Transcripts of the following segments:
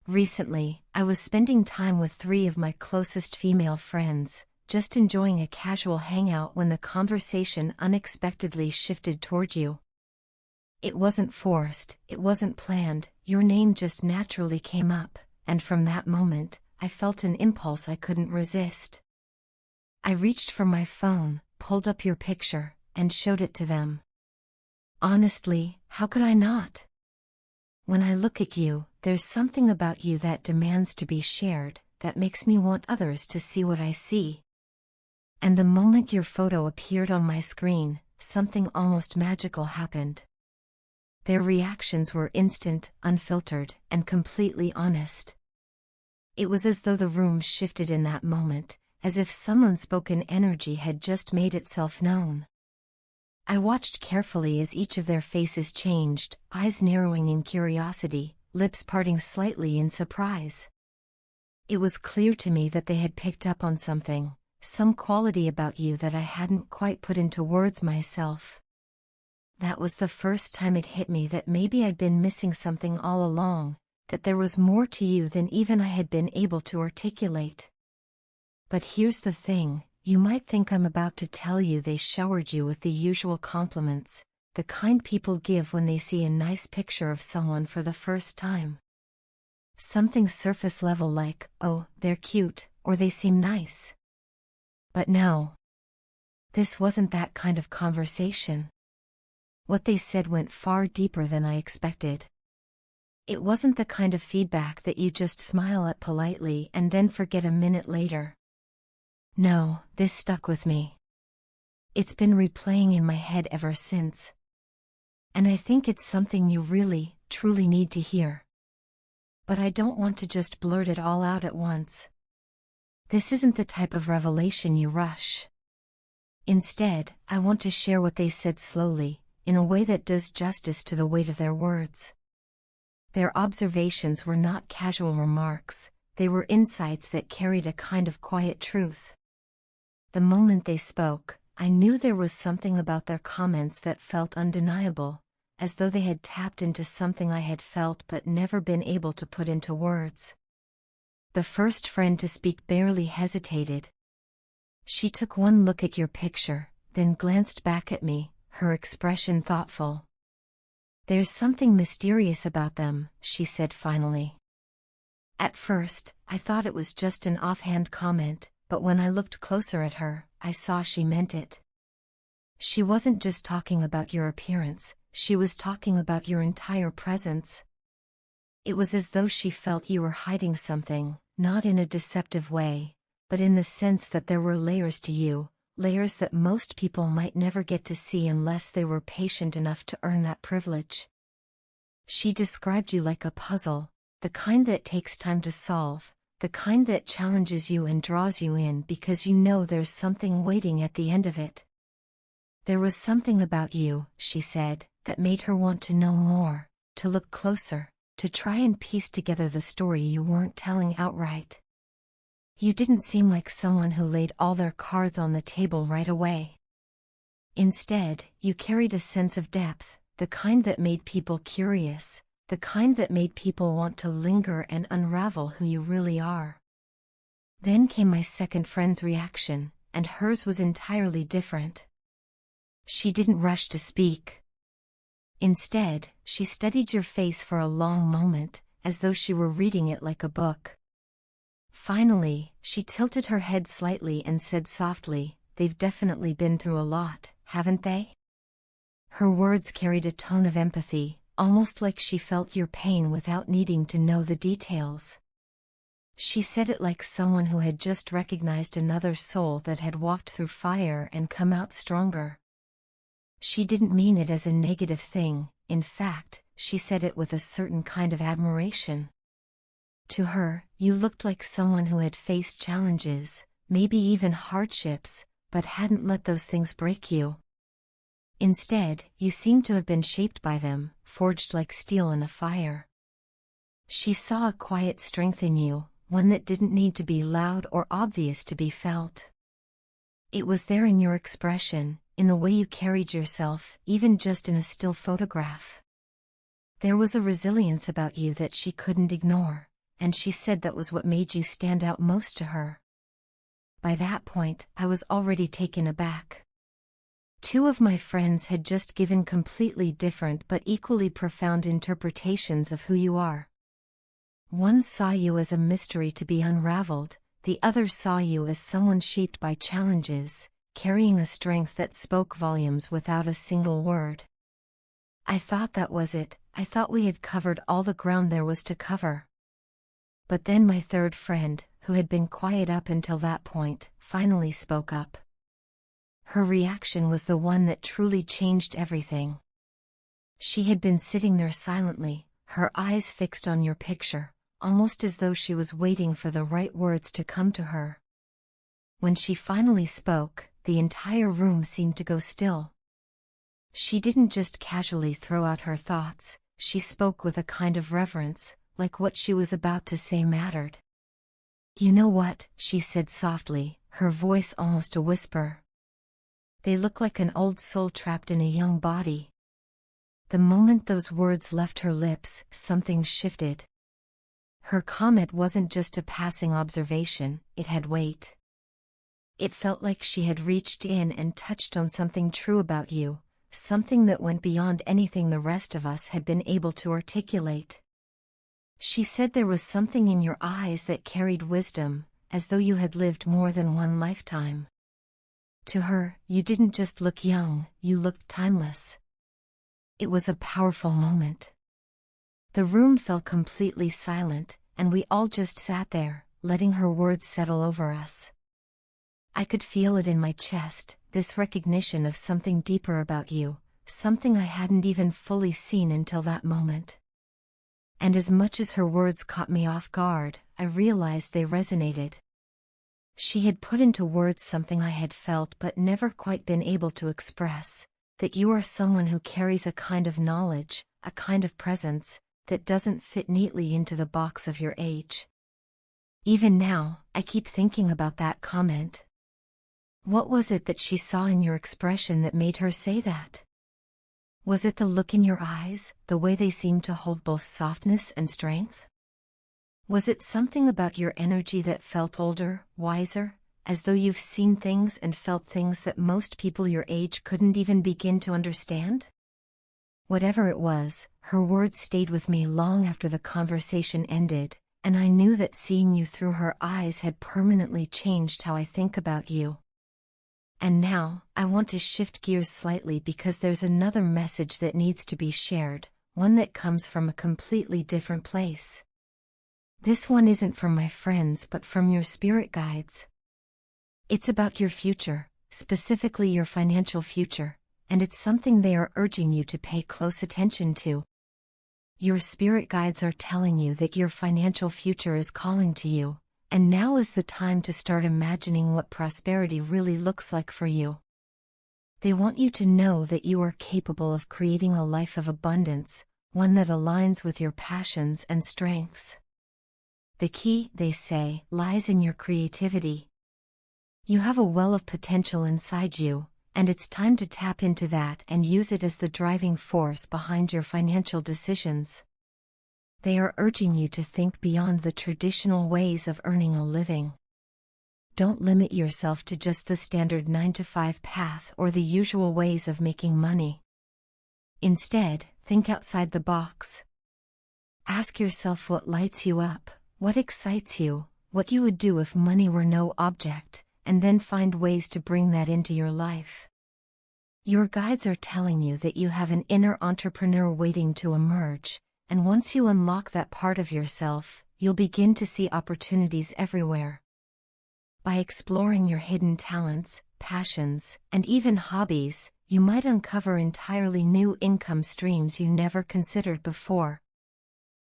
Recently, I was spending time with 3 of my closest female friends, just enjoying a casual hangout when the conversation unexpectedly shifted toward you. It wasn't forced, it wasn't planned, your name just naturally came up, and from that moment, I felt an impulse I couldn't resist. I reached for my phone, pulled up your picture, and showed it to them. Honestly, how could I not? When I look at you, there's something about you that demands to be shared, that makes me want others to see what I see. And the moment your photo appeared on my screen, something almost magical happened. Their reactions were instant, unfiltered, and completely honest. It was as though the room shifted in that moment, as if someone's spoken energy had just made itself known. I watched carefully as each of their faces changed, eyes narrowing in curiosity, lips parting slightly in surprise. It was clear to me that they had picked up on something, some quality about you that I hadn't quite put into words myself. That was the first time it hit me that maybe I'd been missing something all along, that there was more to you than even I had been able to articulate. But here's the thing, you might think I'm about to tell you they showered you with the usual compliments, the kind people give when they see a nice picture of someone for the first time. Something surface level like, oh, they're cute, or they seem nice. But no. This wasn't that kind of conversation. What they said went far deeper than I expected. It wasn't the kind of feedback that you just smile at politely and then forget a minute later. No, this stuck with me. It's been replaying in my head ever since. And I think it's something you really, truly need to hear. But I don't want to just blurt it all out at once. This isn't the type of revelation you rush. Instead, I want to share what they said slowly, in a way that does justice to the weight of their words. Their observations were not casual remarks, they were insights that carried a kind of quiet truth. The moment they spoke, I knew there was something about their comments that felt undeniable, as though they had tapped into something I had felt but never been able to put into words. The first friend to speak barely hesitated. She took one look at your picture, then glanced back at me, her expression thoughtful. There's something mysterious about them, she said finally. At first, I thought it was just an offhand comment, but when I looked closer at her, I saw she meant it. She wasn't just talking about your appearance, she was talking about your entire presence. It was as though she felt you were hiding something, not in a deceptive way, but in the sense that there were layers to you, layers that most people might never get to see unless they were patient enough to earn that privilege. She described you like a puzzle, the kind that takes time to solve, the kind that challenges you and draws you in because you know there's something waiting at the end of it. There was something about you, she said, that made her want to know more, to look closer, to try and piece together the story you weren't telling outright. You didn't seem like someone who laid all their cards on the table right away. Instead, you carried a sense of depth, the kind that made people curious, the kind that made people want to linger and unravel who you really are. Then came my second friend's reaction, and hers was entirely different. She didn't rush to speak. Instead, she studied your face for a long moment, as though she were reading it like a book. Finally, she tilted her head slightly and said softly, "They've definitely been through a lot, haven't they?" Her words carried a tone of empathy, almost like she felt your pain without needing to know the details. She said it like someone who had just recognized another soul that had walked through fire and come out stronger. She didn't mean it as a negative thing, in fact, she said it with a certain kind of admiration. To her, you looked like someone who had faced challenges, maybe even hardships, but hadn't let those things break you. Instead, you seemed to have been shaped by them, forged like steel in a fire. She saw a quiet strength in you, one that didn't need to be loud or obvious to be felt. It was there in your expression, in the way you carried yourself, even just in a still photograph. There was a resilience about you that she couldn't ignore, and she said that was what made you stand out most to her. By that point, I was already taken aback. Two of my friends had just given completely different but equally profound interpretations of who you are. One saw you as a mystery to be unraveled, the other saw you as someone shaped by challenges, carrying a strength that spoke volumes without a single word. I thought that was it. I thought we had covered all the ground there was to cover. But then my third friend, who had been quiet up until that point, finally spoke up. Her reaction was the one that truly changed everything. She had been sitting there silently, her eyes fixed on your picture, almost as though she was waiting for the right words to come to her. When she finally spoke, the entire room seemed to go still. She didn't just casually throw out her thoughts, she spoke with a kind of reverence, like what she was about to say mattered. "You know what?" she said softly, her voice almost a whisper. "They look like an old soul trapped in a young body." The moment those words left her lips, something shifted. Her comment wasn't just a passing observation, it had weight. It felt like she had reached in and touched on something true about you, something that went beyond anything the rest of us had been able to articulate. She said there was something in your eyes that carried wisdom, as though you had lived more than one lifetime. To her, you didn't just look young, you looked timeless. It was a powerful moment. The room fell completely silent, and we all just sat there, letting her words settle over us. I could feel it in my chest, this recognition of something deeper about you, something I hadn't even fully seen until that moment. And as much as her words caught me off guard, I realized they resonated. She had put into words something I had felt but never quite been able to express, that you are someone who carries a kind of knowledge, a kind of presence, that doesn't fit neatly into the box of your age. Even now, I keep thinking about that comment. What was it that she saw in your expression that made her say that? Was it the look in your eyes, the way they seemed to hold both softness and strength? Was it something about your energy that felt older, wiser, as though you've seen things and felt things that most people your age couldn't even begin to understand? Whatever it was, her words stayed with me long after the conversation ended, and I knew that seeing you through her eyes had permanently changed how I think about you. And now, I want to shift gears slightly because there's another message that needs to be shared, one that comes from a completely different place. This one isn't from my friends but from your spirit guides. It's about your future, specifically your financial future, and it's something they are urging you to pay close attention to. Your spirit guides are telling you that your financial future is calling to you. And now is the time to start imagining what prosperity really looks like for you. They want you to know that you are capable of creating a life of abundance, one that aligns with your passions and strengths. The key, they say, lies in your creativity. You have a well of potential inside you, and it's time to tap into that and use it as the driving force behind your financial decisions. They are urging you to think beyond the traditional ways of earning a living. Don't limit yourself to just the standard 9-to-5 path or the usual ways of making money. Instead, think outside the box. Ask yourself what lights you up, what excites you, what you would do if money were no object, and then find ways to bring that into your life. Your guides are telling you that you have an inner entrepreneur waiting to emerge. And once you unlock that part of yourself, you'll begin to see opportunities everywhere. By exploring your hidden talents, passions, and even hobbies, you might uncover entirely new income streams you never considered before.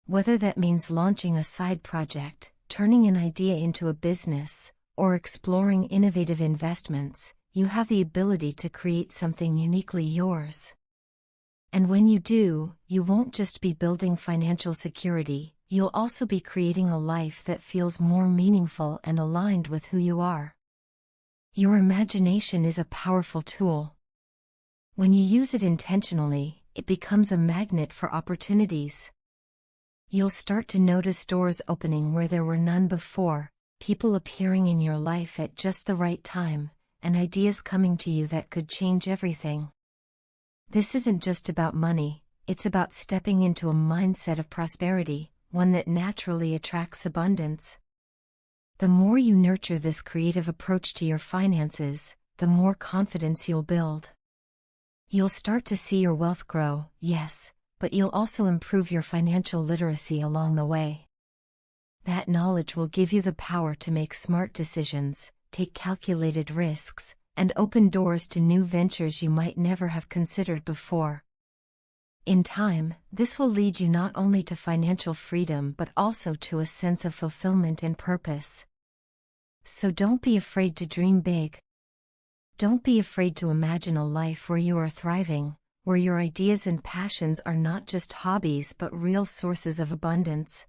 Whether that means launching a side project, turning an idea into a business, or exploring innovative investments, you have the ability to create something uniquely yours. And when you do, you won't just be building financial security, you'll also be creating a life that feels more meaningful and aligned with who you are. Your imagination is a powerful tool. When you use it intentionally, it becomes a magnet for opportunities. You'll start to notice doors opening where there were none before, people appearing in your life at just the right time, and ideas coming to you that could change everything. This isn't just about money, it's about stepping into a mindset of prosperity, one that naturally attracts abundance. The more you nurture this creative approach to your finances, the more confidence you'll build. You'll start to see your wealth grow, yes, but you'll also improve your financial literacy along the way. That knowledge will give you the power to make smart decisions, take calculated risks, and open doors to new ventures you might never have considered before. In time, this will lead you not only to financial freedom but also to a sense of fulfillment and purpose. So don't be afraid to dream big. Don't be afraid to imagine a life where you are thriving, where your ideas and passions are not just hobbies but real sources of abundance.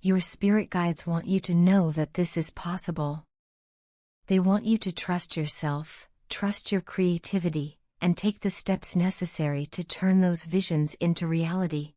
Your spirit guides want you to know that this is possible. They want you to trust yourself, trust your creativity, and take the steps necessary to turn those visions into reality.